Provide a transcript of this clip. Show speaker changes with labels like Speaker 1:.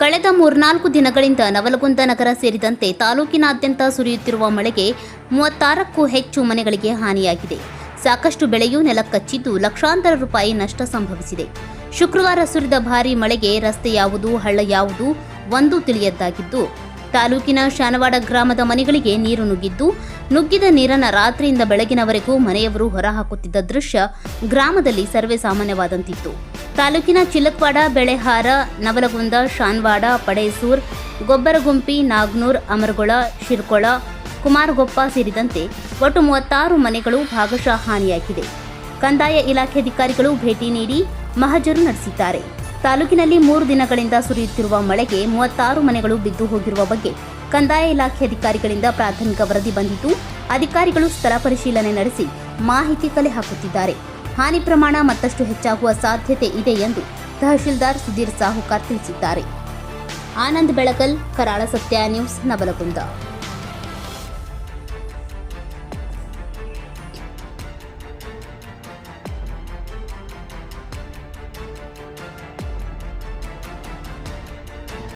Speaker 1: ಕಳೆದ 3-4 ದಿನಗಳಿಂದ ನವಲಗುಂದ ನಗರ ಸೇರಿದಂತೆ ತಾಲೂಕಿನಾದ್ಯಂತ ಸುರಿಯುತ್ತಿರುವ ಮಳೆಗೆ 36ಕ್ಕೂ ಹೆಚ್ಚು ಮನೆಗಳಿಗೆ ಹಾನಿಯಾಗಿದೆ. ಸಾಕಷ್ಟು ಬೆಳೆಯೂ ನೆಲಕ್ಕಚ್ಚಿದ್ದು ಲಕ್ಷಾಂತರ ರೂಪಾಯಿ ನಷ್ಟ ಸಂಭವಿಸಿದೆ. ಶುಕ್ರವಾರ ಸುರಿದ ಭಾರೀ ಮಳೆಗೆ ರಸ್ತೆ ಯಾವುದು, ಹಳ್ಳ ಯಾವುದು ಒಂದೂ ತಿಳಿಯದ್ದಾಗಿದ್ದು, ತಾಲೂಕಿನ ಶಾನವಾಡ ಗ್ರಾಮದ ಮನೆಗಳಿಗೆ ನೀರು ನುಗ್ಗಿದ ನೀರನ್ನು ರಾತ್ರಿಯಿಂದ ಬೆಳಗಿನವರೆಗೂ ಮನೆಯವರು ಹೊರಹಾಕುತ್ತಿದ್ದ ದೃಶ್ಯ ಗ್ರಾಮದಲ್ಲಿ ಸರ್ವೇ ಸಾಮಾನ್ಯವಾದಂತಿತ್ತು. ತಾಲೂಕಿನ ಚಿಲಕ್ವಾಡ, ಬೆಳೆಹಾರ, ನವಲಗುಂದ, ಶಾನವಾಡ, ಪಡೇಸೂರ್, ಗೊಬ್ಬರಗುಂಪಿ, ನಾಗನೂರ್, ಅಮರಗೊಳ, ಶಿರ್ಕೊಳ, ಕುಮಾರಗೊಪ್ಪ ಸೇರಿದಂತೆ ಒಟ್ಟು 36 ಮನೆಗಳು ಭಾಗಶಃ ಹಾನಿಯಾಗಿದೆ. ಕಂದಾಯ ಇಲಾಖೆ ಅಧಿಕಾರಿಗಳು ಭೇಟಿ ನೀಡಿ ಮಹಜರು ನಡೆಸಿದ್ದಾರೆ. ತಾಲೂಕಿನಲ್ಲಿ 3 ದಿನಗಳಿಂದ ಸುರಿಯುತ್ತಿರುವ ಮಳೆಗೆ 36 ಮನೆಗಳು ಬಿದ್ದು ಹೋಗಿರುವ ಬಗ್ಗೆ ಕಂದಾಯ ಇಲಾಖೆ ಅಧಿಕಾರಿಗಳಿಂದ ಪ್ರಾಥಮಿಕ ವರದಿ ಬಂದಿದ್ದು, ಅಧಿಕಾರಿಗಳು ಸ್ಥಳ ಪರಿಶೀಲನೆ ನಡೆಸಿ ಮಾಹಿತಿ ಕಲೆ ಹಾಕುತ್ತಿದ್ದಾರೆ. ಹಾನಿ ಪ್ರಮಾಣ ಮತ್ತಷ್ಟು ಹೆಚ್ಚಾಗುವ ಸಾಧ್ಯತೆ ಇದೆ ಎಂದು ತಹಶೀಲ್ದಾರ್ ಸುಧೀರ್ ಸಾಹುಕಾರ್ ತಿಳಿಸಿದ್ದಾರೆ. ಆನಂದ್ ಬೆಳಗಲ್, ಕರಾಳ ಸತ್ಯ ನ್ಯೂಸ್, ನವಲಗುಂದ.